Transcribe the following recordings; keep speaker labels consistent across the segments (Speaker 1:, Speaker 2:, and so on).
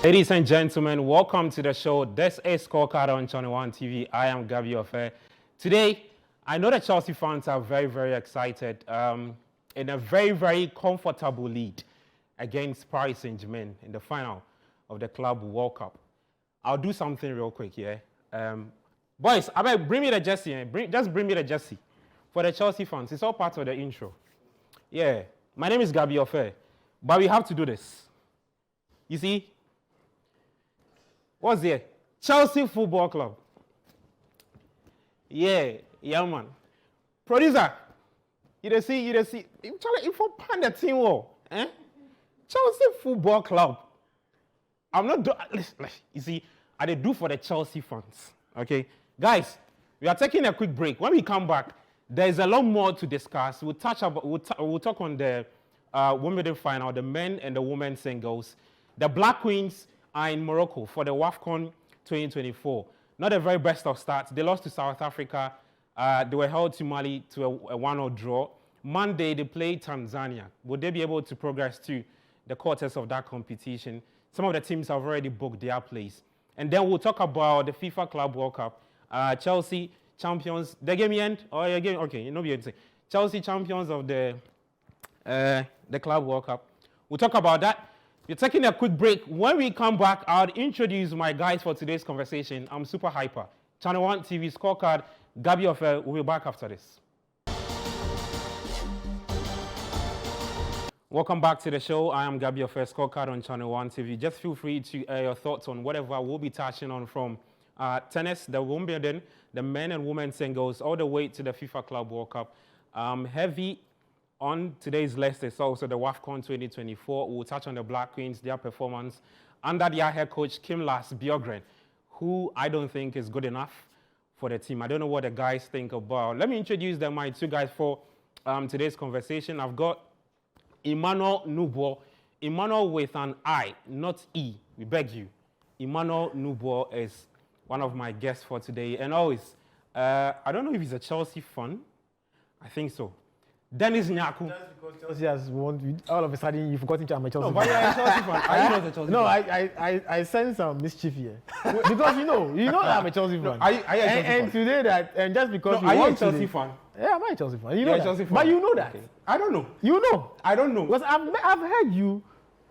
Speaker 1: Ladies and gentlemen, welcome to the show. This is Scorecard on Channel 1 TV. I am Gabi Ofe. Today, I know the Chelsea fans are very, very excited in a very, very comfortable lead against Paris Saint-Germain in the final of the Club World Cup. I'll do something real quick here. Boys, I mean, bring me the jersey. Just bring me the jersey for the Chelsea fans. It's all part of the intro. Yeah, my name is Gabi Ofe, but we have to do this. You see, what's there? Chelsea Football Club. Yeah, man. Producer, you see. If you pan the team, Chelsea Football Club. I'm not doing. You see, I did do for the Chelsea fans. Okay, guys, we are taking a quick break. When we come back, there's a lot more to discuss. We'll talk on the Wimbledon final, the men and the women singles. The Black Queens are in Morocco for the WAFCON 2024. Not the very best of starts. They lost to South Africa. They were held to Mali to a 1-0 draw. Monday, they played Tanzania. Would they be able to progress to the quarters of that competition? Some of the teams have already booked their place. And then we'll talk about the FIFA Club World Cup. Chelsea champions. The game end? Oh, yeah, game. Okay, you know what you're saying. Chelsea champions of the Club World Cup. We'll talk about that. We're taking a quick break. When we come back, I'll introduce my guys for today's conversation. I'm Super Hyper. Channel 1 TV Scorecard. Gabi Ofe. We'll be back after this. Welcome back to the show. I am Gabi Ofe, Scorecard on Channel 1 TV. Just feel free to air your thoughts on whatever we'll be touching on, from tennis, the Wimbledon, the men and women singles, all the way to the FIFA Club World Cup. Heavy on today's list is also the WAFCON 2024. We'll touch on the Black Queens, their performance under their head coach, Kim Lars Bjørgren, who I don't think is good enough for the team. I don't know what the guys think about. Let me introduce them, my two guys, for today's conversation. I've got Emmanuel Nubo. Emmanuel with an I, not E. We beg you. Emmanuel Nubo is one of my guests for today. And always, I don't know if he's a Chelsea fan. I think so. Dennis Nyaku.
Speaker 2: Just because Chelsea has won, all of a sudden you've forgotten I'm a Chelsea fan.
Speaker 1: No, but you're a Chelsea fan. Are you not a Chelsea fan?
Speaker 2: I sense some mischief here. Because you know that I'm a Chelsea fan.
Speaker 1: Are you a Chelsea fan?
Speaker 2: And today that, and just because
Speaker 1: are you a Chelsea fan?
Speaker 2: Yeah, I'm a Chelsea fan. You know that.
Speaker 1: Chelsea fan.
Speaker 2: But you know that.
Speaker 1: Okay. I don't know.
Speaker 2: You know.
Speaker 1: I don't know.
Speaker 2: Because I've heard you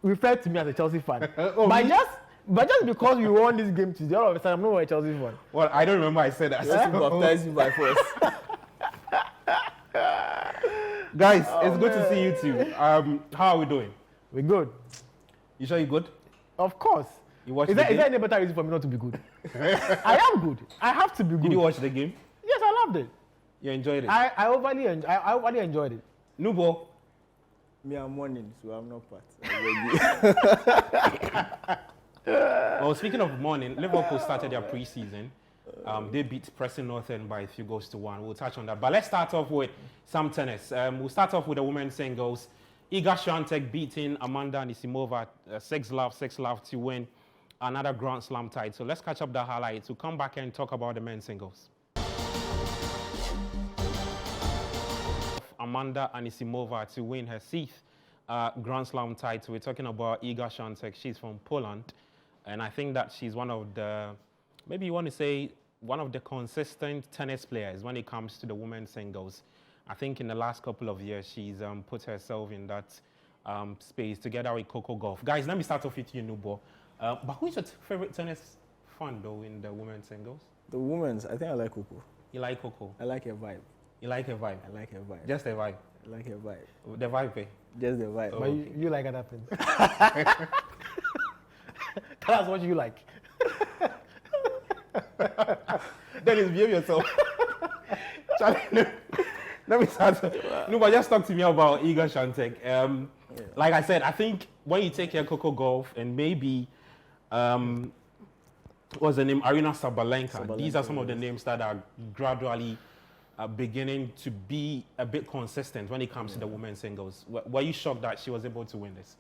Speaker 2: refer to me as a Chelsea fan. But just because we won this game today, all of a sudden I'm not a Chelsea fan.
Speaker 1: Well, I don't remember I said that.
Speaker 2: Yeah?
Speaker 3: Baptize you by force.
Speaker 1: Guys, it's good to see you too. How are we doing?
Speaker 2: We're good.
Speaker 1: You sure you're good?
Speaker 2: Of course.
Speaker 1: You watched
Speaker 2: Is
Speaker 1: the
Speaker 2: there
Speaker 1: game?
Speaker 2: any better reason for me not to be good? I am good. I have to be good.
Speaker 1: Did you watch the game?
Speaker 2: Yes, I loved it.
Speaker 1: You enjoyed it?
Speaker 2: I overly enjoyed it.
Speaker 1: Nubo?
Speaker 3: Me, I'm morning, so I'm not part.
Speaker 1: Well, speaking of morning, Liverpool started their preseason. They beat Preston North End by 3-1. We'll touch on that. But let's start off with some tennis. We'll start off with the women's singles. Iga Swiatek beating Amanda Anisimova 6-love to win another Grand Slam title. So let's catch up the highlights. We'll come back and talk about the men's singles. Amanda Anisimova to win her 6th Grand Slam title. We're talking about Iga Swiatek. She's from Poland. And I think that she's one of the, maybe you want to say, one of the consistent tennis players when it comes to the women's singles. I think in the last couple of years, she's put herself in that space together with Coco Gauff. Guys, let me start off with you, Nubo. But who is your favorite tennis fan, though, in the women's singles?
Speaker 3: The women's, I think I like Coco.
Speaker 1: You like Coco?
Speaker 3: I like her vibe.
Speaker 1: You like her vibe?
Speaker 3: I like her vibe.
Speaker 1: Just the vibe?
Speaker 3: I like her vibe.
Speaker 1: The vibe, eh?
Speaker 3: Just the vibe.
Speaker 2: But
Speaker 1: okay.
Speaker 2: you like other things. Tell us what you like.
Speaker 1: Dennis, behave yourself. Let me start. No, but just talk to me about Iga Swiatek. Like I said, I think when you take care of Coco Gauff and maybe, what's the name? Arina Sabalenka. These are some of the names that are gradually beginning to be a bit consistent when it comes to the women's singles. Were you shocked that she was able to win this?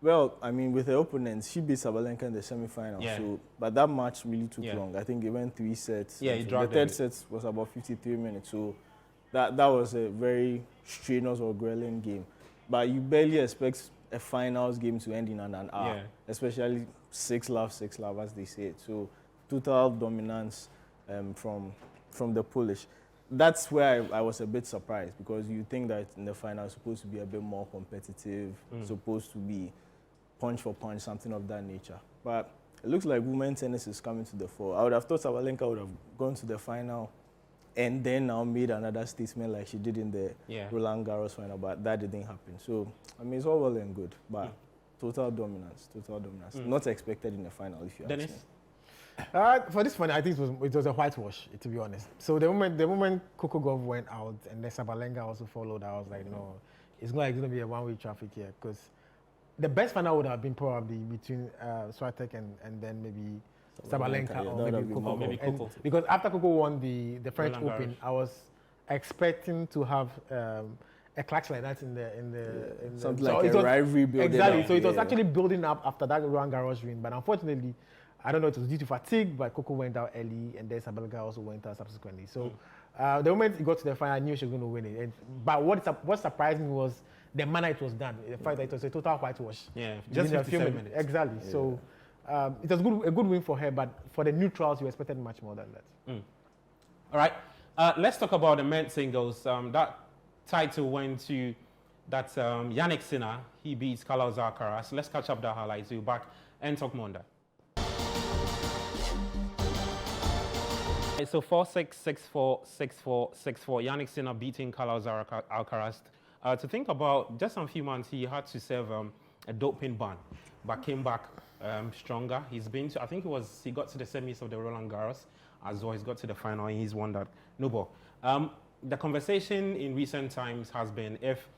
Speaker 3: Well, I mean, with her opponents, she beat Sabalenka in the semi-final.
Speaker 1: Yeah.
Speaker 3: So, but that match really took long. I think it went 3 sets.
Speaker 1: Yeah, it dragged
Speaker 3: the third set was about 53 minutes. So that was a very strenuous or grueling game. But you barely expect a finals game to end in an hour,
Speaker 1: Yeah.
Speaker 3: especially 6-love as they say it. So total dominance from the Polish. That's where I was a bit surprised, because you think that in the final it's supposed to be a bit more competitive, supposed to be punch for punch, something of that nature. But it looks like women's tennis is coming to the fore. I would have thought Sabalenka would have gone to the final and then now made another statement like she did in the Roland Garros final, but that didn't happen. So, I mean, it's all well and good, but total dominance. Not expected in the final, if you ask
Speaker 1: Dennis?
Speaker 3: me.
Speaker 2: For this one, I think it was a whitewash, to be honest. So the moment Coco Gauff went out and then Sabalenka also followed, I was like, no, it's not like going to be a one-way traffic here, because the best final would have been probably between Swiatek and then maybe Sabalenka or maybe Coco.
Speaker 1: Maybe Coco.
Speaker 2: Because after Coco won the French
Speaker 1: Roland
Speaker 2: Open,
Speaker 1: Garros.
Speaker 2: I was expecting to have a clash like that in the
Speaker 3: Something
Speaker 2: so
Speaker 3: like
Speaker 2: it
Speaker 3: a
Speaker 2: was-
Speaker 3: rivalry building
Speaker 2: Exactly.
Speaker 3: up.
Speaker 2: So it was
Speaker 3: Yeah.
Speaker 2: actually building up after that Roland Garros win, but unfortunately, I don't know, it was due to fatigue, but Coco went out early, and then Sabalenka also went out subsequently. So the moment it got to the final, I knew she was going to win it. But what surprised me was the manner it was done. The fact that it was a total whitewash.
Speaker 1: Yeah,
Speaker 2: within
Speaker 1: just
Speaker 2: a few
Speaker 1: 57 minutes.
Speaker 2: Exactly.
Speaker 3: Yeah.
Speaker 2: So it was a good win for her, but for the neutrals, you expected much more than that.
Speaker 1: All right. Let's talk about the men's singles. That title went to that Yannick Sinner. He beats Carlos Alcaraz. Let's catch up the highlights. We'll back and talk more on that. Okay, so 4-6, 6-4, 6-4, 6-4. Yannick Sinner beating Carlos Alcaraz. To think about, just a few months, he had to serve a doping ban, but came back stronger. He's been to, I think he got to the semis of the Roland Garros as well. He's got to the final and he's won that. No ball. The conversation in recent times has been if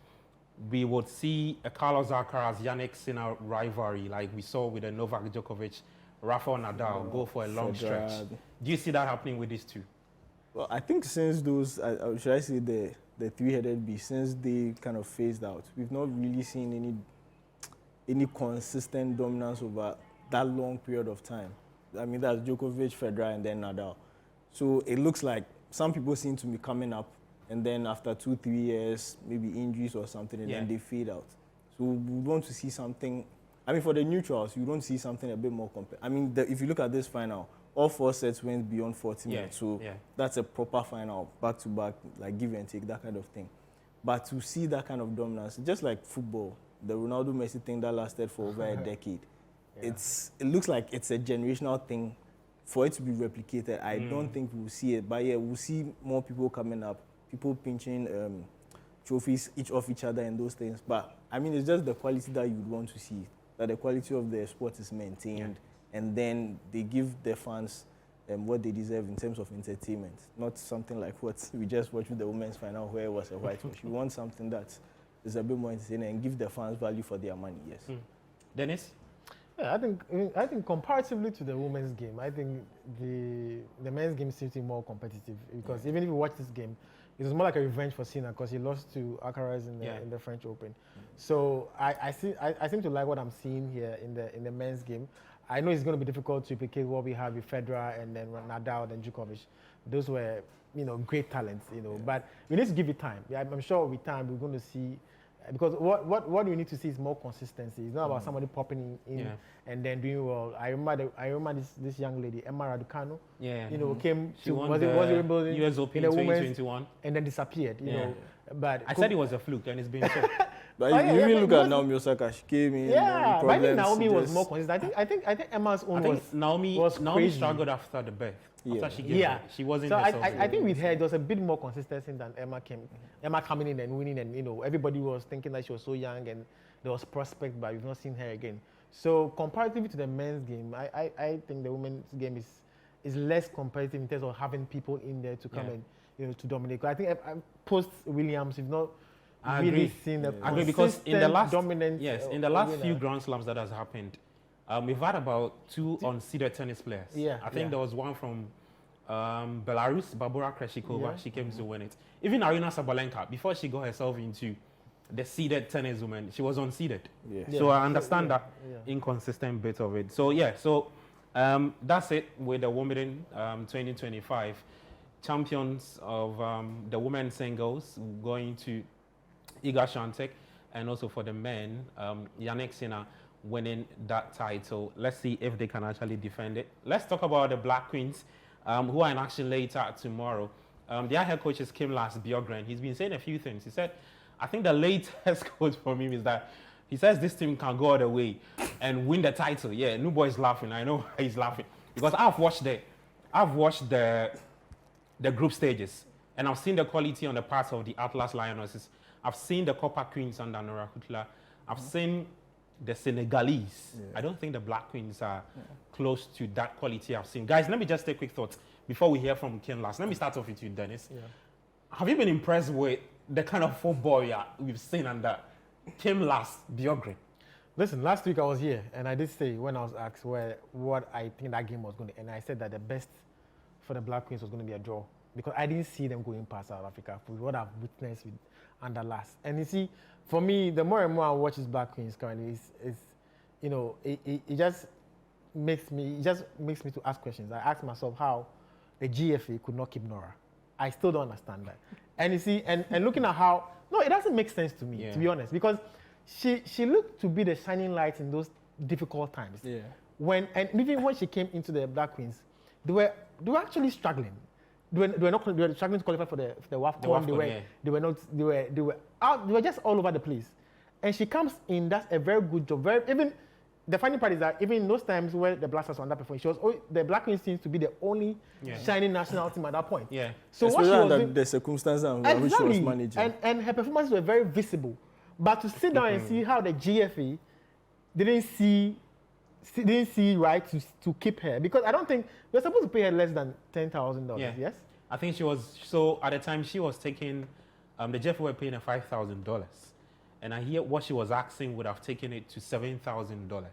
Speaker 1: we would see a Carlos Alcaraz, Yannick Sinner rivalry like we saw with the Novak Djokovic, Rafael Nadal go for a long stretch. Do you see that happening with these two?
Speaker 3: Well, I think since those, should I say the three-headed beast, since they kind of phased out, we've not really seen any consistent dominance over that long period of time. I mean, that's Djokovic, Federer, and then Nadal. So it looks like some people seem to be coming up, and then after 2-3 years, maybe injuries or something, and then they fade out. So we want to see something. I mean, for the neutrals, you don't see something a bit more I mean, if you look at this final, all 4 sets went beyond 40 minutes. So that's a proper final, back-to-back, like give and take, that kind of thing. But to see that kind of dominance, just like football, the Ronaldo-Messi thing that lasted for over a decade, it looks like it's a generational thing. For it to be replicated, I don't think we'll see it. But yeah, we'll see more people coming up, people pinching trophies off each other and those things. But I mean, it's just the quality that you'd want to see, that the quality of the sport is maintained, and then they give the fans what they deserve in terms of entertainment, not something like what we just watched with the women's final where it was a whitewash. You want something that is a bit more entertaining and give the fans value for their money, yes.
Speaker 1: Dennis?
Speaker 2: Yeah, I think comparatively to the women's game, I think the men's game seems to be more competitive, because even if you watch this game, it was more like a revenge for Sinner because he lost to Alcaraz in the French Open. So I seem to like what I'm seeing here in the men's game. I know it's going to be difficult to replicate what we have with Federer and then Nadal and Djokovic. Those were, great talents, But we need to give it time. Yeah, I'm sure with time we're going to see, because what we need to see is more consistency. It's not about somebody popping in and then doing well. I remember this young lady, Emma Raducanu. Came
Speaker 1: She
Speaker 2: to
Speaker 1: won
Speaker 2: the
Speaker 1: the US Open
Speaker 2: in the women's
Speaker 1: 2021.
Speaker 2: and then disappeared. But
Speaker 1: I said it was a fluke, and it's been so.
Speaker 3: But
Speaker 2: Oh,
Speaker 3: if
Speaker 2: yeah,
Speaker 3: you
Speaker 2: yeah,
Speaker 3: even look
Speaker 2: but
Speaker 3: at Naomi Osaka, she came in.
Speaker 2: yeah, but I think
Speaker 3: problems,
Speaker 2: Naomi was
Speaker 3: just-
Speaker 2: more consistent. I think Emma's own
Speaker 1: I think
Speaker 2: was
Speaker 1: Naomi
Speaker 2: crazy.
Speaker 1: struggled after the birth. After she gave
Speaker 2: Yeah,
Speaker 1: birth. She wasn't
Speaker 2: So
Speaker 1: herself.
Speaker 2: I think with her there was a bit more consistency than Emma came. Emma coming in and winning, and everybody was thinking that she was so young and there was prospect, but we've not seen her again. So comparatively to the men's game, I think the women's game is less competitive in terms of having people in there to come and to dominate. I think post Williams, we've not
Speaker 1: I
Speaker 2: really
Speaker 1: agree.
Speaker 2: seen a
Speaker 1: I agree, because in the last
Speaker 2: dominant.
Speaker 1: in the last few Grand Slams that has happened, we've had about 2 unseeded tennis players.
Speaker 2: Yeah,
Speaker 1: I think there was one from Belarus, Barbora Kreshikova.
Speaker 2: Yeah.
Speaker 1: She came to win it. Even Arina Sabalenka, before she got herself into the seeded tennis woman, she was unseeded.
Speaker 3: Yeah.
Speaker 1: So I understand that
Speaker 2: Yeah.
Speaker 1: inconsistent bit of it. So that's it with the Wimbledon 2025 champions of the women's singles going to Iga Swiatek. and also for the men, Yannick Sinner winning that title. Let's see if they can actually defend it. Let's talk about the Black Queens, who are in action later tomorrow. Their head coach is Kim Lars Bjørgren. He's been saying a few things. He said, I think the latest quote from him is that he says this team can go all the way and win the title. Yeah, Nubo is laughing. I know he's laughing because I've watched the group stages and I've seen the quality on the parts of the Atlas Lionesses. I've seen the Copper Queens under Nora Kutla. I've seen the Senegalese. Yeah. I don't think the Black Queens are close to that quality I've seen. Guys, let me just take a quick thought before we hear from Kim Lars. Let me start off with you, Dennis. Yeah. Have you been impressed with the kind of football we've seen under Kim Lars Bjørgren?
Speaker 2: Listen, last week I was here and I did say when I was asked what I think that game was going to end, I said that the best for the Black Queens was going to be a draw because I didn't see them going past South Africa with what I've witnessed with under Lars. And you see, for me, the more and more I watch this Black Queens currently, it just makes me to ask questions. I ask myself how the GFA could not keep Nora. I still don't understand that. And you see, and looking at how, no, it doesn't make sense to me, to be honest, because she looked to be the shining light in those difficult times. Yeah. And even when she came into the Black Queens, they were actually struggling. They were struggling to qualify for the WAFCON. They were just all over the place. And she comes in, does a very good job. Even the funny part is that even in those times where the Black Stars were underperforming, the Black Queens seems to be the only shining national team at that point. Yeah.
Speaker 3: So especially what she was under the circumstances in which she was managing.
Speaker 2: And her performances were very visible. But to sit down and see how the GFA didn't see right to keep her, because I don't think we're supposed to pay her less than $10,000. Yeah. Yes.
Speaker 1: I think she was, so at the time she was taking, the GFA were paying her $5,000. And I hear what she was asking would have taken it to $7,000.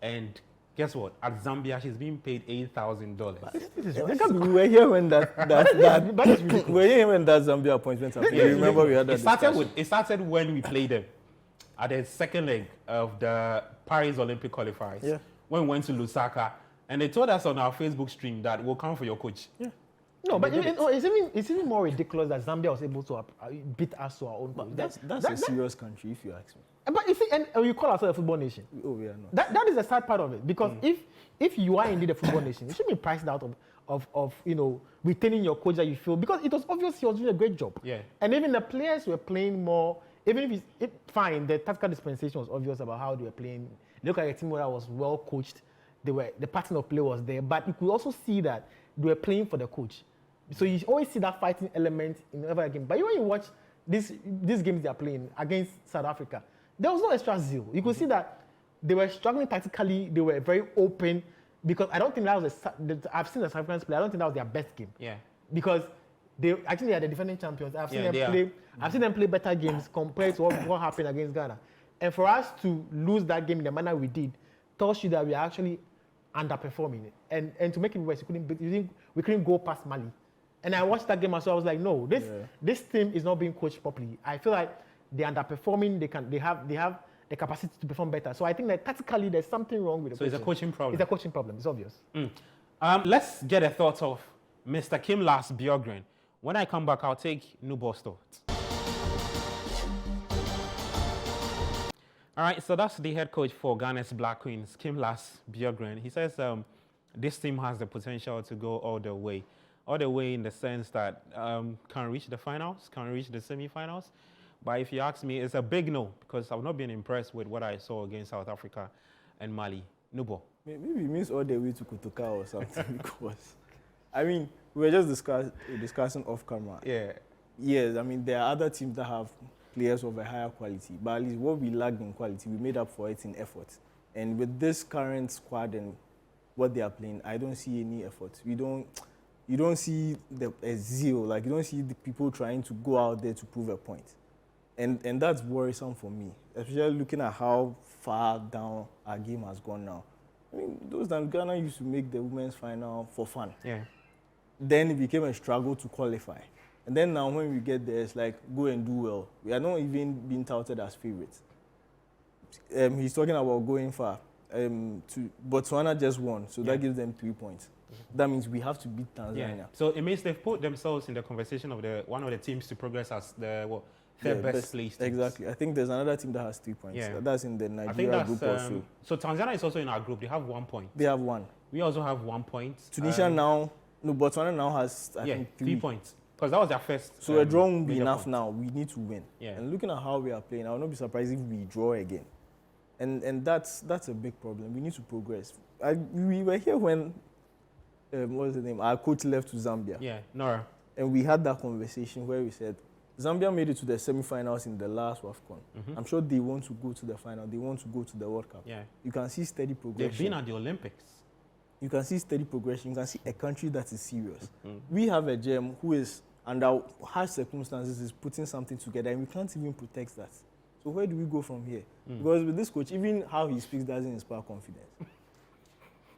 Speaker 1: And guess what? At Zambia, she's being paid $8,000.
Speaker 3: We were here when that we were here when that Zambia appointment happened. You remember we had that discussion.
Speaker 1: It started when we played them at the second leg of the Paris Olympic qualifiers. Yeah. When we went to Lusaka, and they told us on our Facebook stream that we'll come for your coach. Yeah.
Speaker 2: No, but it's even more ridiculous that Zambia was able to beat us to our own.
Speaker 3: But that's a serious country, if you ask me.
Speaker 2: But you see, and you call ourselves a football nation.
Speaker 3: Oh, we are not.
Speaker 2: That is the sad part of it, because if you are indeed a football nation, you should be priced out of retaining your coach that you feel, because it was obvious he was doing a great job. Yeah. And even the players were playing more. Even if fine, the tactical dispensation was obvious about how they were playing. Look at a team that was well coached. The pattern of play was there, but you could also see that they were playing for the coach. So you always see that fighting element in every game. But when you watch these games they are playing against South Africa, there was no extra zeal. You could see that they were struggling tactically. They were very open, because I don't think that was I've seen the South Africans play. I don't think that was their best game. Yeah. Because they are the defending champions. I've seen them play better games compared to what happened against Ghana. And for us to lose that game in the manner we did tells you that we are actually underperforming. And to make it worse, we couldn't go past Mali. And I watched that game, and so I was like, no, this team is not being coached properly. I feel like they're underperforming. They have the capacity to perform better. So I think that tactically there's something wrong with the coaching.
Speaker 1: So it's a coaching problem.
Speaker 2: It's a coaching problem. It's obvious.
Speaker 1: Let's get a thought of Mr. Kim Lars Bjørgren. When I come back, I'll take Nubo's thoughts. All right, so that's the head coach for Ghana's Black Queens, Kim Lars Bjørgren. He says this team has the potential to go all the way. All the way in the sense that can reach the finals, can reach the semi-finals. But if you ask me, it's a big no, because I've not been impressed with what I saw against South Africa and Mali. Nubo.
Speaker 3: Maybe it means all the way to Kotoka or something, because, I mean, we were just discussing off camera. Yeah. Yes, I mean, there are other teams that have players of a higher quality, but at least what we lacked in quality, we made up for it in effort. And with this current squad and what they are playing, I don't see any effort. You don't see a zeal, like you don't see the people trying to go out there to prove a point. And that's worrisome for me, especially looking at how far down our game has gone now. I mean, those times Ghana used to make the women's final for fun. Yeah. Then it became a struggle to qualify. And then now when we get there, it's like, go and do well. We are not even being touted as favorites. He's talking about going far. Botswana just won, so that gives them 3 points. That means we have to beat Tanzania.
Speaker 1: Yeah. So it means they've put themselves in the conversation of one of the teams to progress as the they're best placed teams.
Speaker 3: Exactly. I think there's another team that has 3 points.
Speaker 1: Yeah.
Speaker 3: That's in the
Speaker 1: I think
Speaker 3: Nigeria
Speaker 1: that's
Speaker 3: group also.
Speaker 1: so Tanzania is also in our group. They have 1 point.
Speaker 3: They have 1.
Speaker 1: We also have 1 point.
Speaker 3: Tunisia Botswana now has I think
Speaker 1: 3 points. Because that was their first.
Speaker 3: So a draw won't be
Speaker 1: major
Speaker 3: enough
Speaker 1: point.
Speaker 3: now. We need to win.
Speaker 1: Yeah.
Speaker 3: And looking at how we are playing, I will not be surprised if we draw again. And that's a big problem. We need to progress. We were here when what was the name? Our coach left to Zambia.
Speaker 1: Yeah, Nora.
Speaker 3: And we had that conversation where we said Zambia made it to the semi-finals in the last WAFCON. I'm sure they want to go to the final. They want to go to the World Cup.
Speaker 1: Yeah.
Speaker 3: You can see steady progression.
Speaker 1: They've been at the Olympics.
Speaker 3: You can see steady progression. You can see a country that is serious. We have a gem who is, under harsh circumstances, is putting something together, and we can't even protect that. So where do we go from here? Because with this coach, even how he speaks doesn't inspire confidence.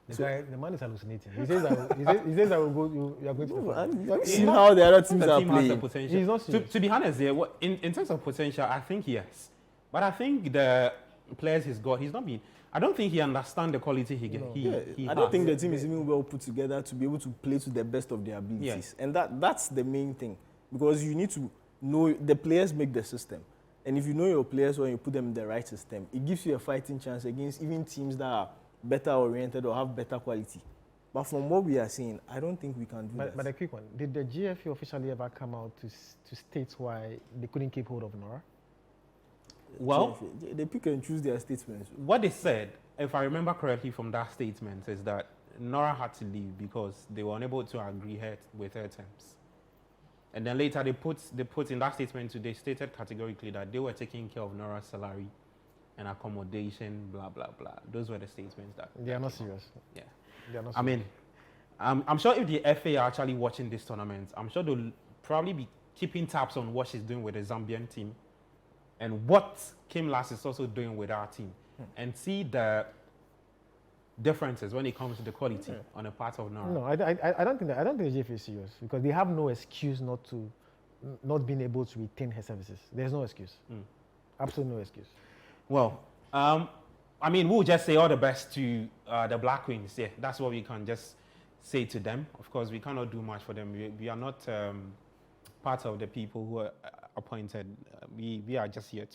Speaker 2: The man is hallucinating. He says that you are going to the final.
Speaker 3: Have you seen how the other teams
Speaker 1: The
Speaker 3: are
Speaker 1: team has the
Speaker 3: playing?
Speaker 1: potential.
Speaker 2: He's not serious.
Speaker 1: To be honest, in terms of potential, I think yes. But I think the players he's got, he's not been. I don't think he understands the quality he
Speaker 3: I don't think the team is even well put together to be able to play to the best of their abilities.
Speaker 1: Yeah.
Speaker 3: And that's the main thing. Because you need to know the players make the system. And if you know your players when you put them in the right system, it gives you a fighting chance against even teams that are better oriented or have better quality. But from what we are seeing, I don't think we can do that.
Speaker 2: But a quick one. Did the GFA officially ever come out to state why they couldn't keep hold of Nora?
Speaker 1: Well,
Speaker 3: they pick and choose their statements.
Speaker 1: what they said, if I remember correctly from that statement, is that Nora had to leave because they were unable to agree with her terms. And then later they put in that statement, they stated categorically that they were taking care of Nora's salary and accommodation, blah, blah, blah. Those were the statements that...
Speaker 2: They are not serious.
Speaker 1: Yeah.
Speaker 2: They are not
Speaker 1: I
Speaker 2: serious.
Speaker 1: mean, I'm sure if the FA are actually watching this tournament, I'm sure they'll probably be keeping tabs on what she's doing with the Zambian team and what Kim Lass is also doing with our team and see the differences when it comes to the quality on the part of Nora.
Speaker 2: No, I don't think the GFA is serious because they have no excuse not being able to retain her services. There's no excuse. Absolutely no excuse.
Speaker 1: Well, I mean, we'll just say all the best to the Black Queens. Yeah, that's what we can just say to them. Of course, we cannot do much for them. We are not part of the people who are appointed. We are just here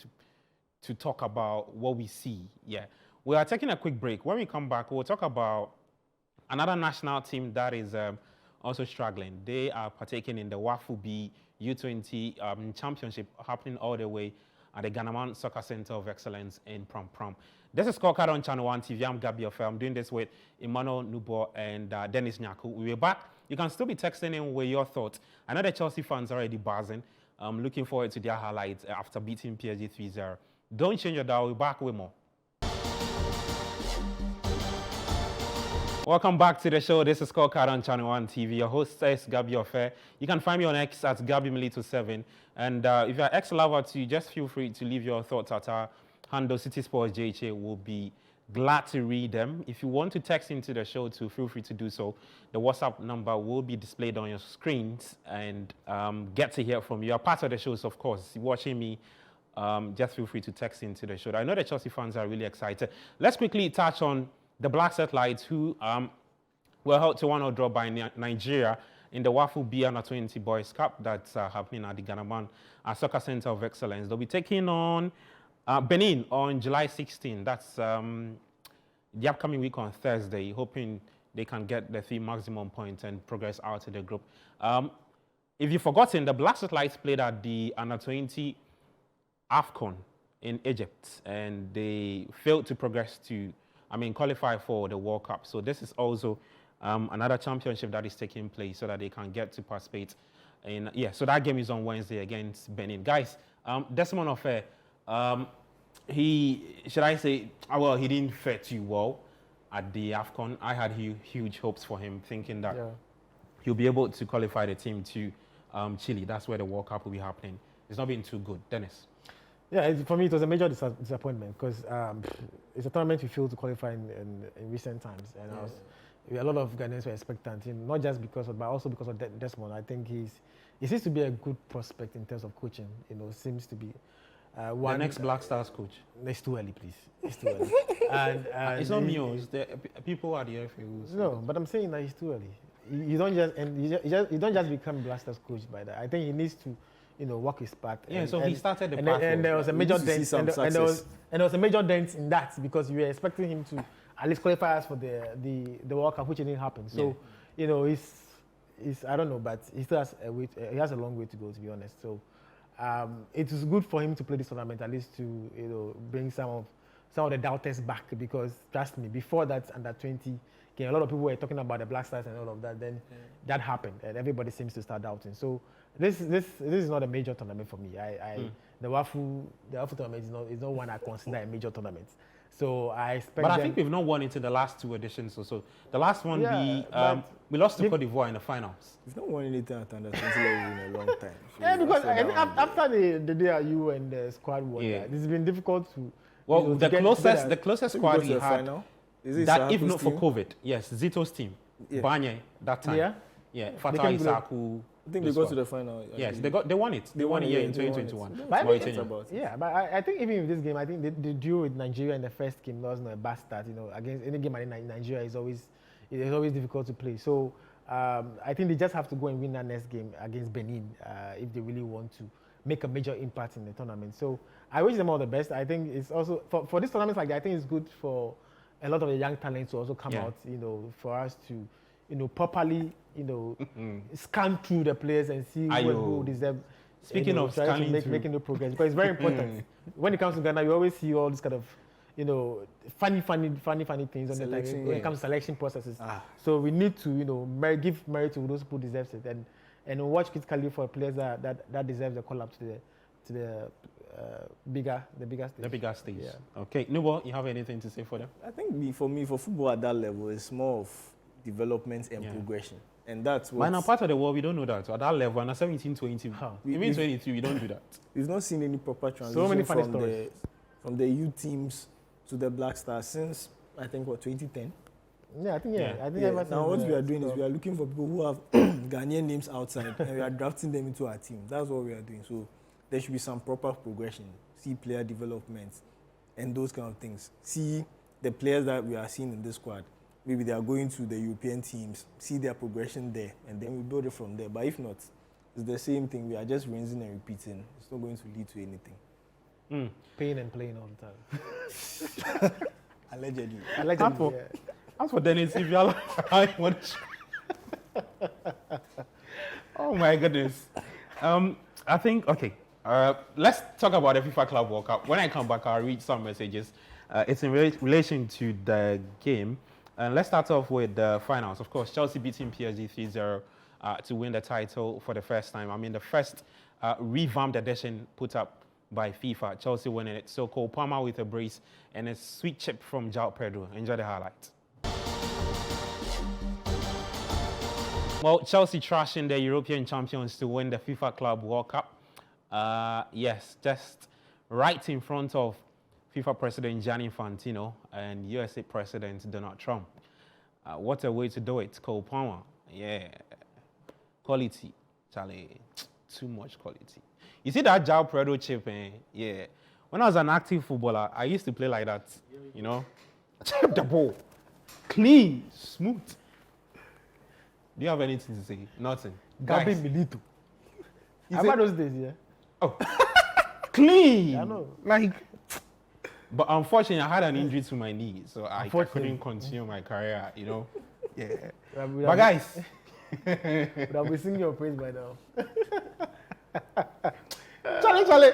Speaker 1: to talk about what we see. Yeah, we are taking a quick break. When we come back, we'll talk about another national team that is also struggling. They are partaking in the WAFU U20 Championship happening all the way at the Ghanaman Soccer Center of Excellence in Prom. This is Scorecard on Channel 1 TV. I'm Gabi Ofe. I'm doing this with Emmanuel Nubo and Dennis Nyaku. We're back. You can still be texting in with your thoughts. I know the Chelsea fans are already buzzing. I'm looking forward to their highlights after beating PSG 3-0. Don't change your dial. We're back with more. Welcome back to the show. This is Scorecard on Channel 1 TV. Your host is Gabi Ofe. You can find me on X at GabiMilito7. And if you're ex-lover too, just feel free to leave your thoughts at our handle Citi Sports JHA. We'll be glad to read them. If you want to text into the show too, feel free to do so. The WhatsApp number will be displayed on your screens and get to hear from you. You're part of the shows, of course. Watching me, just feel free to text into the show. I know the Chelsea fans are really excited. Let's quickly touch on the Black Satellites, who were held to 1-0 draw by Nigeria in the WAFU U20 Boys Cup that's happening at the Ghanaman Soccer Center of Excellence. They'll be taking on Benin on July 16. That's the upcoming week on Thursday, hoping they can get the 3 maximum points and progress out to the group. If you've forgotten, the Black Satellites played at the Under-20 WAFCON in Egypt, and they failed to progress to qualify for the World Cup. So this is also another championship that is taking place so that they can get to participate in, so that game is on Wednesday against Benin. Guys, Desmond Ofe, he didn't fare too well at the AFCON. I had huge hopes for him, thinking that he'll be able to qualify the team to Chile. That's where the World Cup will be happening. It's not been too good. Dennis?
Speaker 2: Yeah, for me, it was a major disappointment because it's a tournament we failed to qualify in recent times. And a lot of Ghanaians were expectant, not just because of, but also because of Desmond. I think he seems to be a good prospect in terms of coaching. Seems to be
Speaker 1: the next Black Stars coach.
Speaker 2: It's too early, please. It's too early. and
Speaker 1: it's not me. It's the people at the FA.
Speaker 2: No, but I'm saying that it's too early. You don't just become Black Stars coach by that. I think he needs to. work his part.
Speaker 1: Yeah, so he started the
Speaker 2: and,
Speaker 1: path.
Speaker 2: and there was a major
Speaker 3: used to see
Speaker 2: dent,
Speaker 3: some
Speaker 2: and there was
Speaker 3: success.
Speaker 2: and there was a major dent in that because you were expecting him to at least qualify us for the World Cup, which didn't happen. So he's I don't know, but he still has he has a long way to go, to be honest. So it is good for him to play this tournament, at least to bring some of the doubters back, because trust me, before that under 20 game, a lot of people were talking about the Black Stars and all of that. Then that happened, and everybody seems to start doubting. So this is not a major tournament for me. The WAFU tournament is not one I consider a major tournament. So I expect.
Speaker 1: But I think we've not won it in the last 2 editions or so. The last one, we lost to Cote d'Ivoire in the finals.
Speaker 3: We've not won anything at under 20 level in a long time. So
Speaker 2: Yeah, because I think
Speaker 3: after
Speaker 2: after the day you and the squad won, it's been difficult to.
Speaker 1: Well, the closest squad he had,
Speaker 3: final. Is it
Speaker 1: that if
Speaker 3: Sahaku's
Speaker 1: not for
Speaker 3: team?
Speaker 1: COVID, yes, Zito's team, Banye, that time. Yeah, Fatah
Speaker 2: came to
Speaker 1: Isaku.
Speaker 3: I think they got to the final.
Speaker 1: Yes, they won it. They won it in 2021.
Speaker 2: But
Speaker 1: Mauritania.
Speaker 2: yeah, but I think even in this game, I think the duel with Nigeria in the first game was not a bad start. Against any game in Nigeria is always difficult to play. So I think they just have to go and win that next game against Benin if they really want to make a major impact in the tournament. So I wish them all the best. I think it's also for this tournament like that, I think it's good for a lot of the young talents to also come out. For us to properly scan through the players and see who deserve.
Speaker 1: Speaking of scanning
Speaker 2: making the progress, because it's very important. When it comes to Ghana, you always see all this kind of funny things on the time when it comes to selection processes. So we need to give merit to those who deserve it and watch critically for players that deserve the call up to the bigger stage.
Speaker 1: The bigger stage.
Speaker 2: Yeah.
Speaker 1: Okay, Nubo, you have anything to say for them?
Speaker 3: I think for football at that level, it's more of development and progression. And that's what...
Speaker 1: When a part of the world, we don't know that. So at that level, under 17, 20, even 22, we don't do that.
Speaker 3: We've not seen any proper transition
Speaker 2: So many funny stories.
Speaker 3: From the youth teams to the Black Stars since, I think, 2010?
Speaker 2: Yeah, I think
Speaker 3: now what we are doing is we are looking for people who have Ghanaian names outside and we are drafting them into our team. That's what we are doing. So there should be some proper progression, see player development and those kind of things. See the players that we are seeing in this squad. Maybe they are going to the European teams, see their progression there, and then we build it from there. But if not, it's the same thing. We are just rinsing and repeating. It's not going to lead to anything.
Speaker 2: Paying and playing all the time.
Speaker 3: Allegedly.
Speaker 1: As for Dennis, if you are oh my goodness. I think, okay, let's talk about the FIFA Club World Cup. When I come back, I'll read some messages. It's in relation to the game. And let's start off with the finals. Of course, Chelsea beating PSG 3-0 to win the title for the first time. I mean, the first revamped edition put up by FIFA. Chelsea winning it. So Cole Palmer with a brace and a sweet chip from João Pedro. Enjoy the highlights. Well, Chelsea trashing the European champions to win the FIFA Club World Cup. Yes, just right in front of FIFA President Gianni Infantino and USA President Donald Trump. What a way to do it, Cole Palmer. Yeah, quality, Charlie, too much quality. You see that João Pedro chip, yeah. When I was an active footballer, I used to play like that, Chip the ball, clean, smooth. Do you have anything to say? Nothing.
Speaker 2: Gabi Milito. How about those days, yeah?
Speaker 1: Oh, clean.
Speaker 2: I know.
Speaker 1: But unfortunately, I had an injury to my knee, so I couldn't continue my career, Yeah. But guys.
Speaker 2: But I'll be singing your praise by now.
Speaker 1: Charlie.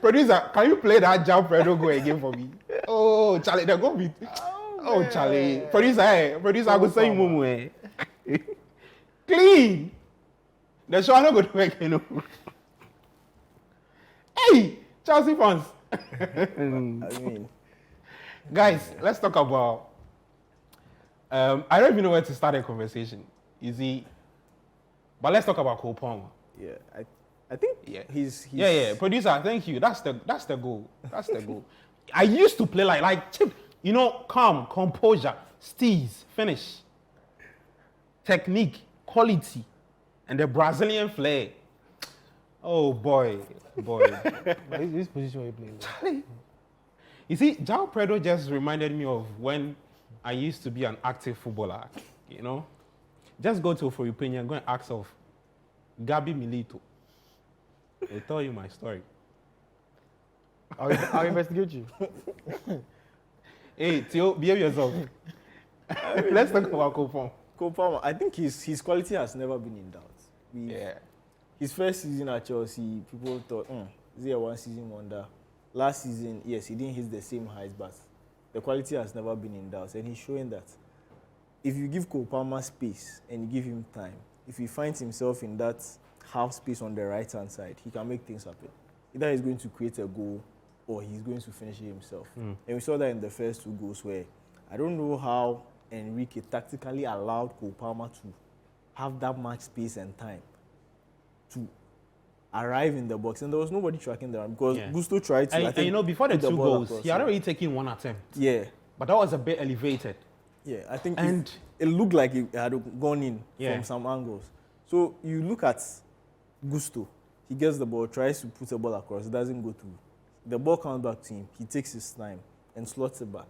Speaker 1: Producer, can you play that João Pedro go again for me? Oh, Charlie, they're going to be... Oh, Charlie. Producer, I could say Mumu, Clean. The show not going to work, Hey, Chelsea fans. Guys, let's talk about. I don't even know where to start a conversation. But let's talk about Cole Palmer.
Speaker 3: Yeah, I think he's
Speaker 1: Producer, thank you. That's the goal. That's the goal. I used to play like Chip, calm, composure, steez, finish, technique, quality, and the Brazilian flair. Oh boy.
Speaker 2: This position where you playing?
Speaker 1: Charlie. You see, João Pedro just reminded me of when I used to be an active footballer. Just go to For Opinion, go and ask of Gabi Milito. I'll tell you my story.
Speaker 2: I'll investigate you.
Speaker 1: Hey, Theo, behave yourself. Let's talk about Kopama.
Speaker 3: Kopama, I think his quality has never been in doubt.
Speaker 1: Yeah.
Speaker 3: His first season at Chelsea, people thought, is he a one-season wonder? Last season, yes, he didn't hit the same heights, but the quality has never been in doubt, and he's showing that. If you give Kopama space and you give him time, if he finds himself in that half space on the right-hand side, he can make things happen. Either he's going to create a goal or he's going to finish it himself. And we saw that in the first 2 goals where I don't know how Enrique tactically allowed Kopama to have that much space and time to arrive in the box, and there was nobody tracking them because Gusto tried to.
Speaker 1: And you know, before the 2 goals, he had already taken 1 attempt.
Speaker 3: Yeah.
Speaker 1: But that was a bit elevated.
Speaker 3: Yeah, I think
Speaker 1: and
Speaker 3: it looked like it had gone in from some angles. So you look at Gusto, he gets the ball, tries to put the ball across, it doesn't go through. The ball comes back to him, he takes his time and slots it back.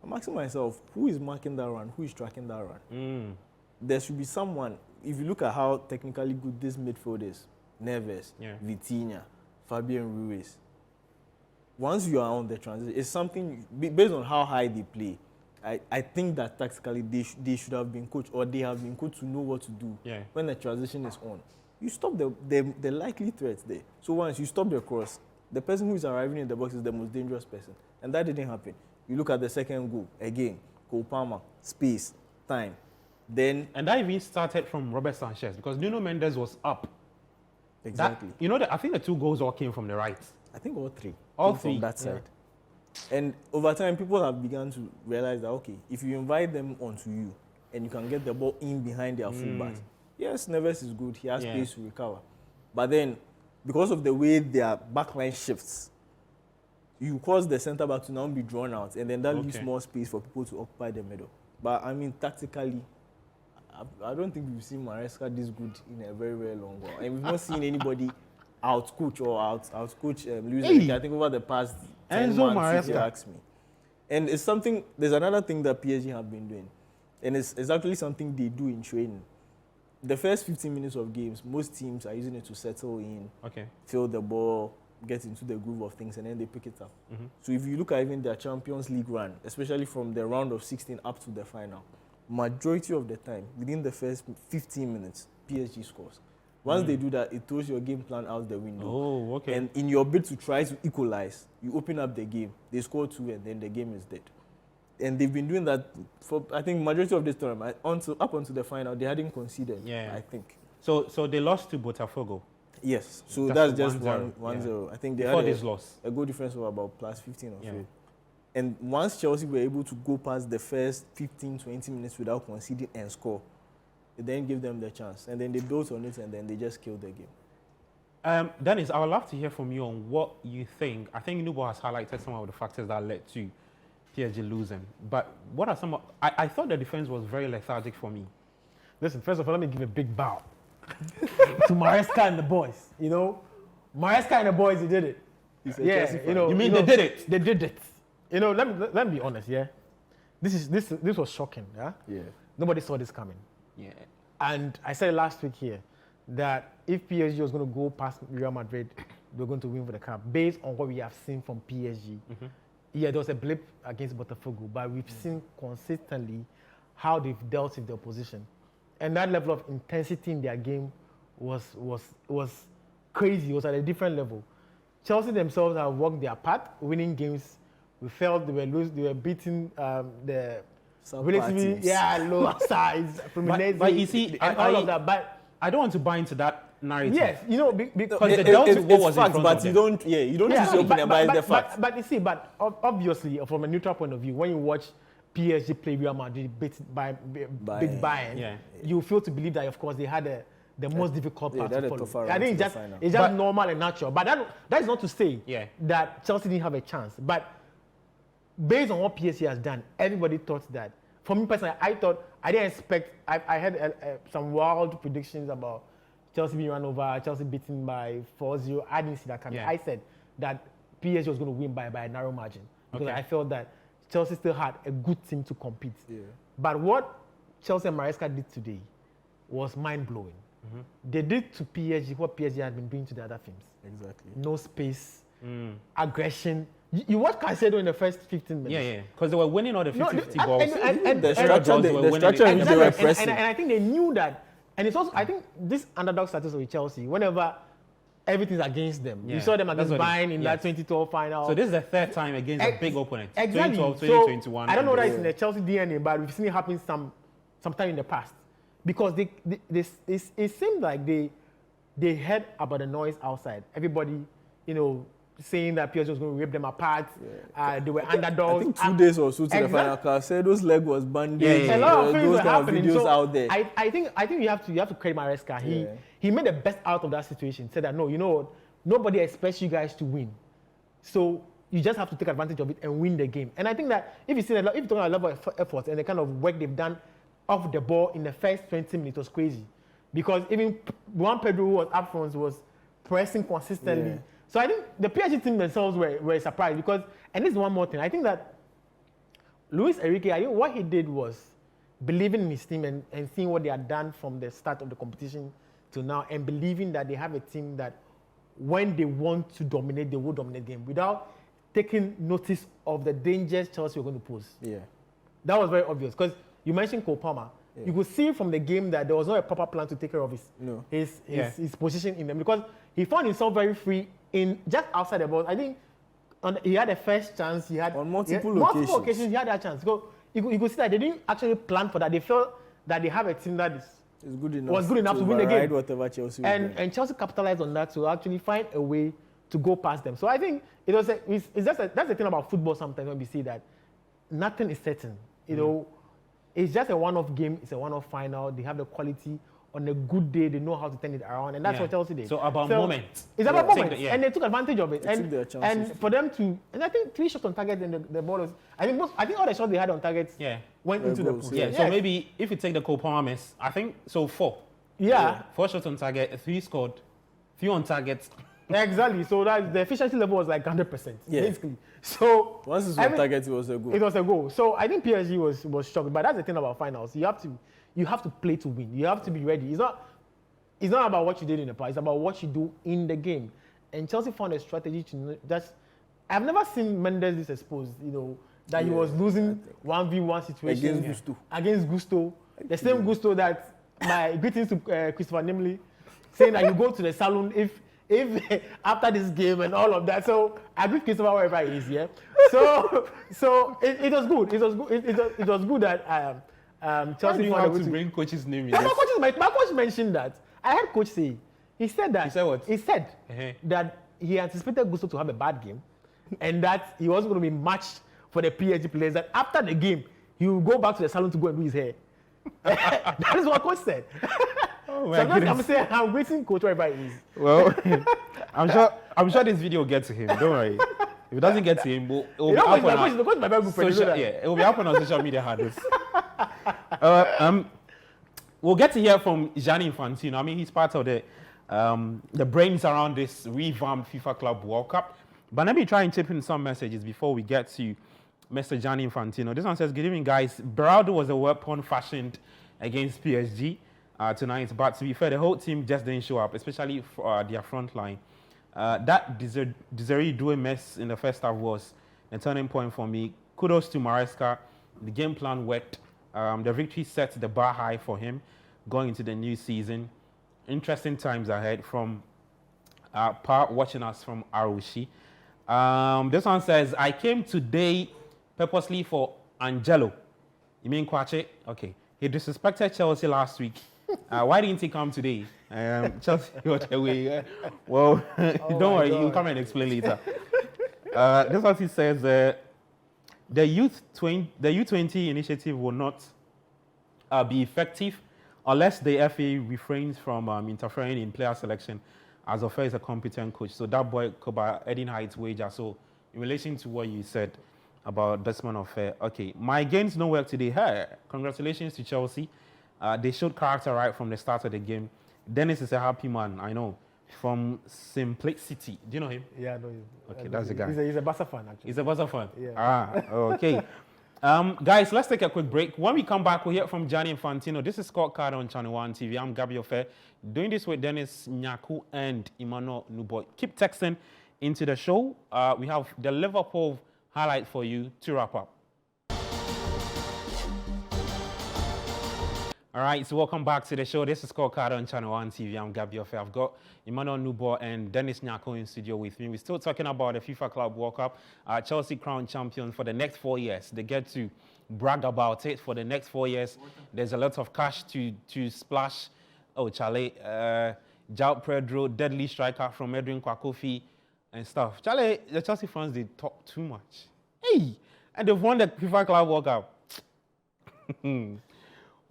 Speaker 3: I'm asking myself, who is marking that run? Who is tracking that run? There should be someone. If you look at how technically good this midfield is, Neves, Vitinha, Fabian Ruiz, once you are on the transition, it's something, based on how high they play, I think that tactically they should have been coached, or they have been coached to know what to do when the transition is on. You stop the likely threats there. So once you stop the cross, the person who is arriving in the box is the most dangerous person. And that didn't happen. You look at the second goal, again, Kopama, space, time. Then
Speaker 1: and that even started from Robert Sanchez because Nuno Mendes was up.
Speaker 3: Exactly.
Speaker 1: I think the 2 goals all came from the right.
Speaker 3: I think all 3.
Speaker 1: All
Speaker 3: came
Speaker 1: 3
Speaker 3: from that side. And over time, people have begun to realize that, okay, if you invite them onto you and you can get the ball in behind their fullbacks, yes, Neves is good. He has space to recover. But then, because of the way their backline shifts, you cause the centre-back to now be drawn out, and then that leaves more space for people to occupy the middle. But, I mean, tactically, I don't think we've seen Maresca this good in a very, very long while. And we've not seen anybody out-coach or out-coach Luis Enrique, I think, over the past 10 months, if you ask me. And it's something, there's another thing that PSG have been doing. And it's actually something they do in training. The first 15 minutes of games, most teams are using it to settle in, feel the ball, get into the groove of things, and then they pick it up. So if you look at even their Champions League run, especially from the round of 16 up to the final, majority of the time, within the first 15 minutes, PSG scores. Once they do that, it throws your game plan out the window.
Speaker 1: Oh, okay.
Speaker 3: And in your bid to try to equalize, you open up the game, they score 2, and then the game is dead. And they've been doing that for, I think, majority of this time. Up until the final, they hadn't conceded, I think.
Speaker 1: So they lost to Botafogo.
Speaker 3: Yes. So that's just 1-0. I think they
Speaker 1: Before
Speaker 3: had
Speaker 1: this loss.
Speaker 3: A goal difference of about plus 15 or so. And once Chelsea were able to go past the first 15, 20 minutes without conceding and score, it then gave them the chance. And then they built on it, and then they just killed the game.
Speaker 1: Dennis, I would love to hear from you on what you think. I think Nubo has highlighted some of the factors that led to PSG losing. But what are some of... I thought the defense was very lethargic for me.
Speaker 2: Listen, first of all, let me give a big bow to Maresca and the boys. You know, Maresca and the boys, they did it.
Speaker 1: You mean they did it?
Speaker 2: They did it. You know, let me be honest, This was shocking, Nobody saw this coming.
Speaker 1: Yeah.
Speaker 2: And I said last week here that if PSG was going to go past Real Madrid, they were going to win for the cup based on what we have seen from PSG. Yeah, there was a blip against Botafogo, but we've seen consistently how they've dealt with the opposition. And that level of intensity in their game was crazy. It was at a different level. Chelsea themselves have worked their part, winning games. We felt they were beating the relatively low size,
Speaker 1: but you see,
Speaker 2: all of that. But
Speaker 1: I don't want to buy into that narrative.
Speaker 2: Yes, you know, because
Speaker 1: the delta what was
Speaker 3: facts,
Speaker 1: in front
Speaker 3: but
Speaker 1: of
Speaker 3: you
Speaker 1: them.
Speaker 3: don't just open and buy the facts.
Speaker 2: But you see, obviously, from a neutral point of view, when you watch PSG play Real Madrid beat Bayern, you feel to believe that, of course, they had the most difficult part to follow. I think it's just normal and natural. But that is not to say that Chelsea didn't have a chance. But based on what PSG has done, everybody thought that. For me personally, I didn't expect. I had some wild predictions about Chelsea being run over, Chelsea beaten by 4-0. I didn't see that coming. I said that PSG was going to win by a narrow margin because I felt that Chelsea still had a good team to compete. But what Chelsea and Maresca did today was mind-blowing. They did to PSG what PSG had been doing to the other teams.
Speaker 3: Exactly.
Speaker 2: no space, aggression. You watch Caicedo in the first 15 minutes.
Speaker 1: Yeah. Because they were winning all the 50-50 balls.
Speaker 2: And
Speaker 3: The structure in which they were pressing.
Speaker 2: And I think they knew that. And it's also, I think, this underdog status with Chelsea, whenever everything's against them. You saw them against Bayern in that 2012 final.
Speaker 1: So this is the third time against a big opponent.
Speaker 2: Exactly.
Speaker 1: 2012,
Speaker 2: So
Speaker 1: 2021.
Speaker 2: I don't know that it's in the Chelsea DNA, but we've seen it happen sometime in the past. Because it seemed like they heard about the noise outside. Everybody, saying that PSG was going to rip them apart. They were underdogs.
Speaker 3: I think 2 days or so to the final. Caicedo's leg was bandaged.
Speaker 2: A lot of things were happening.
Speaker 3: Videos
Speaker 2: So
Speaker 3: out there.
Speaker 2: I think you have to credit Maresca. He made the best out of that situation. Said that no, nobody expects you guys to win, so you just have to take advantage of it and win the game. And I think that if you talk about a level of effort and the kind of work they've done off the ball in the first 20 minutes was crazy, because even Juan Pedro, who was up front, was pressing consistently.
Speaker 3: Yeah.
Speaker 2: So I think the PSG team themselves were surprised because, and this is one more thing, I think that Luis Enrique, I think what he did was believing in his team and seeing what they had done from the start of the competition to now, and believing that they have a team that when they want to dominate, they will dominate the game without taking notice of the dangers Chelsea were going to pose.
Speaker 3: Yeah.
Speaker 2: That was very obvious because you mentioned Cole Palmer. Yeah. You could see from the game that there was not a proper plan to take care of his position in them, because he found himself very free in just outside the box. I think he had a first chance. He had
Speaker 3: on multiple
Speaker 2: occasions he had that chance. So you could see that they didn't actually plan for that. They felt that they have a team that was good enough to win the game.
Speaker 3: Whatever Chelsea
Speaker 2: and Chelsea capitalized on that to actually find a way to go past them. So I think that's the thing about football. Sometimes when we see that nothing is certain. It's just a one-off game. It's a one-off final. They have the quality. On a good day, they know how to turn it around, and that's what Chelsea did.
Speaker 1: So about moments.
Speaker 2: It's about moments, and they took advantage of it.
Speaker 3: And
Speaker 2: for them to, and I think 3 shots on target, and the ball was. I think all the shots they had on targets went into the post.
Speaker 1: So maybe if you take the Cole Palmer miss, I think so 4.
Speaker 2: Yeah.
Speaker 1: 4 shots on target, 3 scored, 3 on target.
Speaker 2: Exactly. So that the efficiency level was like 100%. Basically. So
Speaker 3: once it's on target, it was a goal.
Speaker 2: It was a goal. So I think PSG was shocked, but that's the thing about finals. You have to play to win. You have to be ready. It's not about what you did in the past. It's about what you do in the game. And Chelsea found a strategy to just. I've never seen Mendes this exposed. That he was losing 1v1 situation against Gusto. The same Gusto that my greetings to Christopher Nimley, saying that you go to the salon if after this game and all of that. So I greet Christopher wherever he is. Yeah. So it was good. It was good that. Chelsea
Speaker 1: found a way to bring coach's name in.
Speaker 2: My coach mentioned that. I heard coach say. He said that.
Speaker 1: He said what?
Speaker 2: He said that he anticipated Gusto to have a bad game, and that he wasn't going to be matched for the PSG players. That after the game, he will go back to the salon to go and do his hair. That is what coach said.
Speaker 1: Oh my goodness.
Speaker 2: I'm saying I'm waiting coach wherever he is.
Speaker 1: Well, I'm sure this video will get to him. Don't worry. If it doesn't get to him, it will be up on our social media handles. We'll get to hear from Gianni Infantino. I mean, he's part of the brains around this revamped FIFA Club World Cup. But let me try and chip in some messages before we get to Mr. Gianni Infantino. This one says, good evening, guys. Beraldo was a weapon fashioned against PSG tonight. But to be fair, the whole team just didn't show up, especially for their front line. That Desiree Doué mess in the first half was a turning point for me. Kudos to Maresca. The game plan worked. The victory set the bar high for him going into the new season. Interesting times ahead from watching us from Arushi. This one says, I came today purposely for Angelo. You mean Kwache? Okay. He disrespected Chelsea last week. Why didn't he come today? Chelsea got away. Well, don't worry, you'll come and explain later. This one he says, the U20 initiative will not be effective unless the FA refrains from interfering in player selection, as Ofer is a competent coach. So that boy Koba Edin Heights wager. So in relation to what you said about Desmond Ofer, okay, my gains no work today. Hey, congratulations to Chelsea. They showed character right from the start of the game. Dennis is a happy man, I know, from Simplicity. Do you know him?
Speaker 2: Yeah, I know him.
Speaker 1: Okay, that's the guy.
Speaker 2: He's a Barca fan, actually.
Speaker 1: He's a Barca fan?
Speaker 2: Yeah.
Speaker 1: Okay. Guys, let's take a quick break. When we come back, we'll hear from Gianni Infantino. This is Scorecard on Channel 1 TV. I'm Gabriel Fair. Doing this with Dennis Nyaku and Emmanuel Nuboy. Keep texting into the show. We have the Liverpool highlight for you to wrap up. All right, so welcome back to the show. This is Scorecard on Channel 1 TV. I'm Gabriel Fair. I've got Emmanuel Nuboy and Dennis Nyako in studio with me. We're still talking about the FIFA Club World Cup. Chelsea crowned champions for the next 4 years. They get to brag about it for the next 4 years. There's a lot of cash to splash. Oh, Charlie, João Pedro, deadly striker from Edwin Kwakofi and stuff. Charlie, the Chelsea fans, they talk too much. Hey, and they've won the FIFA Club World Cup.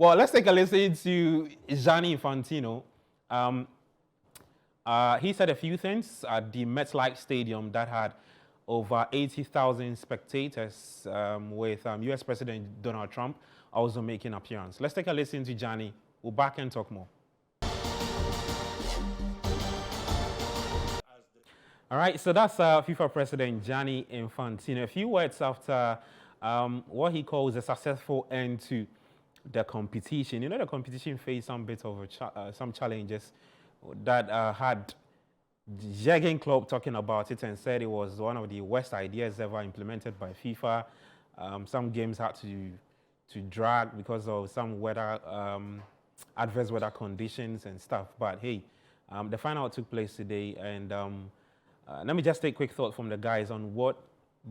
Speaker 1: Well, let's take a listen to Gianni Infantino. He said a few things at the MetLife Stadium that had over 80,000 spectators with US President Donald Trump also making an appearance. Let's take a listen to Gianni. We'll back and talk more. All right, so that's FIFA President Gianni Infantino. A few words after what he calls a successful end to the competition. You know, the competition faced some bit of some challenges that had Jürgen Klopp talking about it and said it was one of the worst ideas ever implemented by FIFA. Some games had to drag because of some weather, adverse weather conditions and stuff. But hey, the final took place today, and let me just take a quick thought from the guys on what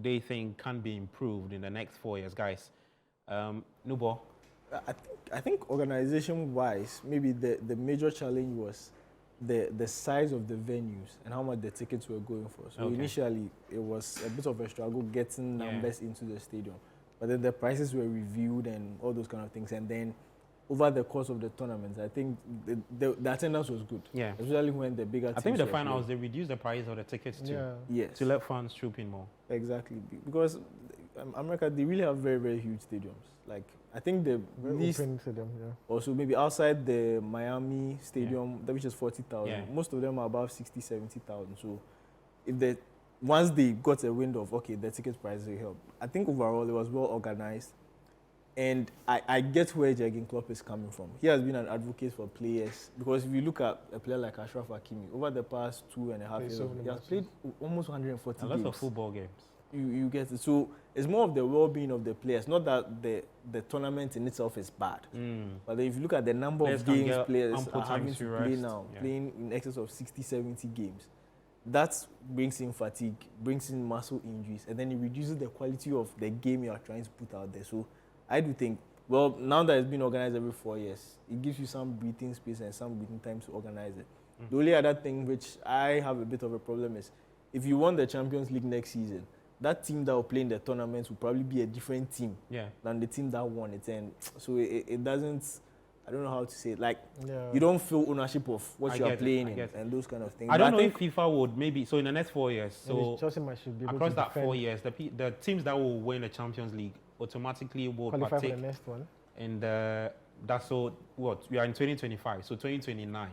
Speaker 1: they think can be improved in the next 4 years, guys. Nubo.
Speaker 3: I think organization-wise, maybe the major challenge was the size of the venues and how much the tickets were going for. So initially, it was a bit of a struggle getting numbers into the stadium. But then the prices were reviewed and all those kind of things. And then over the course of the tournaments, I think the attendance was good.
Speaker 1: Yeah.
Speaker 3: Especially when the bigger teams.
Speaker 1: I think the finals, they reduced the price of the tickets too.
Speaker 2: Yeah.
Speaker 3: Yes.
Speaker 1: To let fans troop in more.
Speaker 3: Exactly. Because America, they really have very, very huge stadiums. Like, I think the least
Speaker 2: Open stadium, yeah.
Speaker 3: also maybe outside the Miami stadium, which is 40,000.
Speaker 1: Yeah.
Speaker 3: Most of them are above 60, 70,000. So if once they got a wind of, okay, the ticket prices will help. I think overall it was well organized. And I get where Jürgen Klopp is coming from. He has been an advocate for players, because if you look at a player like Ashraf Hakimi, over the past 2.5 years, he has played almost 140 games.
Speaker 1: A lot of football games.
Speaker 3: You get it. So it's more of the well-being of the players, not that the tournament in itself is bad. But if you look at the number of games players are having to play now, playing in excess of 60, 70 games, that brings in fatigue, brings in muscle injuries, and then it reduces the quality of the game you are trying to put out there. So I do think, well, now that it's been organized every 4 years, it gives you some breathing space and some breathing time to organize it. The only other thing which I have a bit of a problem is, if you won the Champions League next season, that team that will play in the tournaments will probably be a different team than the team that won it. And so it doesn't, I don't know how to say it, like, you don't feel ownership of what you are playing in and those kind of things.
Speaker 1: I don't know if FIFA would maybe, so in the next 4 years, so
Speaker 2: Chelsea should be able
Speaker 1: across
Speaker 2: to
Speaker 1: that 4 years, the teams that will win the Champions League automatically will
Speaker 2: qualify
Speaker 1: partake
Speaker 2: for the next one.
Speaker 1: And that's so what we are in 2025, so 2029.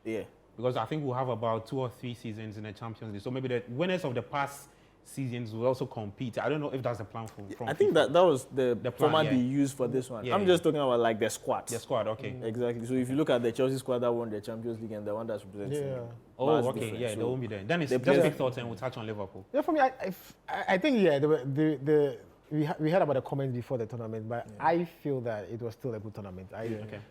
Speaker 3: Yeah.
Speaker 1: Because I think we'll have about 2 or 3 seasons in the Champions League. So maybe the winners of the past seasons will also compete. I don't know if that's the plan from
Speaker 3: I think
Speaker 1: FIFA.
Speaker 3: that was the
Speaker 1: plan,
Speaker 3: format they used for this one.
Speaker 1: Yeah,
Speaker 3: I'm just talking about like the squad.
Speaker 1: The squad, okay.
Speaker 3: Exactly. So if you look at the Chelsea squad that won the Champions League and the one that's representing,
Speaker 1: Oh, okay,
Speaker 3: different.
Speaker 1: yeah,
Speaker 3: So
Speaker 1: they won't be there. Then it's just
Speaker 3: players-
Speaker 1: big thoughts, and we'll touch on Liverpool.
Speaker 2: Yeah, for me, I think we heard about the comments before the tournament, but I feel that it was still a good tournament.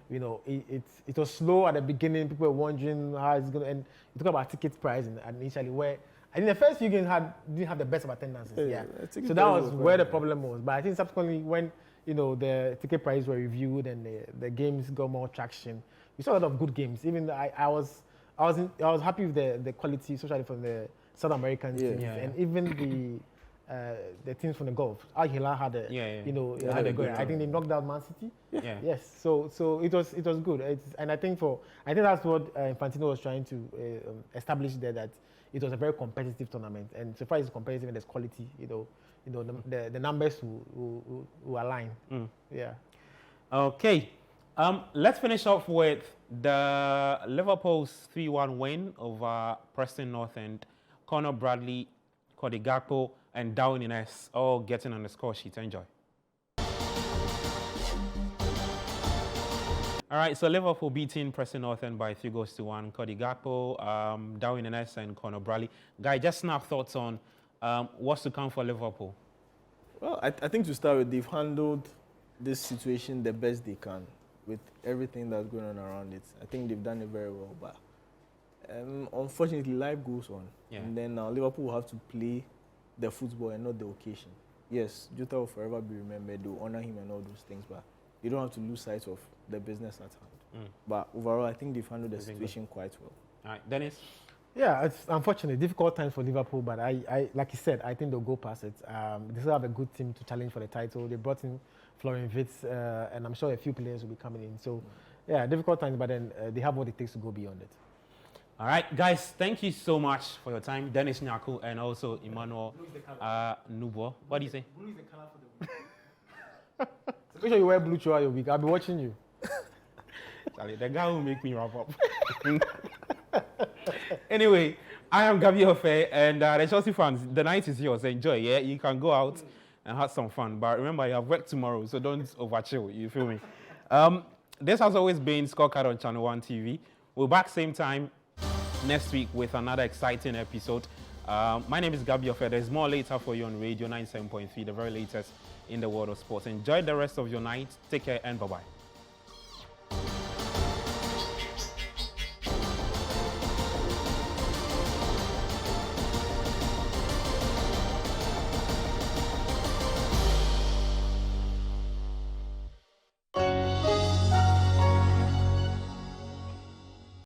Speaker 2: You know, it was slow at the beginning. People were wondering how it's going to end. You talk about ticket price initially, where I think the first few games didn't have the best of attendances. So that was where the problem was. But I think subsequently, when the ticket prices were reviewed and the games got more traction, we saw a lot of good games. Even I was happy with the quality, especially from the South American teams, and even the teams from the Gulf. Al Hilal had had a good. I think they knocked out Man City. Yes. So it was good. And I think that's what Infantino was trying to establish there, that it was a very competitive tournament. And so far it's competitive and there's quality. The numbers will align. Yeah.
Speaker 1: Okay. Let's finish off with the Liverpool's 3-1 win over Preston North End. Conor Bradley, Cody Gakpo, and Darwin Innes all getting on the score sheet. Enjoy. All right, so Liverpool beating Preston North End by 3-1. Cody Gakpo, Darwin Nunes, and Conor Bradley. Guy, just snap thoughts on what's to come for Liverpool.
Speaker 3: Well, I think to start with, they've handled this situation the best they can with everything that's going on around it. I think they've done it very well, but unfortunately, life goes on.
Speaker 1: Yeah.
Speaker 3: And then now Liverpool will have to play the football and not the occasion. Yes, Jota will forever be remembered. They'll honor him and all those things, but you don't have to lose sight of the business at hand. But overall, I think they've handled the situation quite well.
Speaker 1: All right, Dennis?
Speaker 2: Yeah, it's unfortunately difficult times for Liverpool, but I like you said, I think they'll go past it. They still have a good team to challenge for the title. They brought in Florian Wirtz, and I'm sure a few players will be coming in. So, yeah, difficult times, but then they have what it takes to go beyond it.
Speaker 1: All right, guys, thank you so much for your time. Dennis Nyaku and also Emmanuel Nubo. What do you say?
Speaker 2: Blue is the color for the week. So make sure you wear blue throughout your week. I'll be watching you.
Speaker 1: Charlie, the guy will make me wrap up. Anyway, I am Gabi Ofe, and the Chelsea fans, the night is yours. Enjoy, yeah? You can go out and have some fun. But remember, you have work tomorrow, so don't overchill. You feel me? This has always been Scorecard on Channel 1 TV. We're back same time next week with another exciting episode. My name is Gabi Ofe. There's more later for you on Radio 97.3, the very latest in the world of sports. Enjoy the rest of your night. Take care and bye-bye.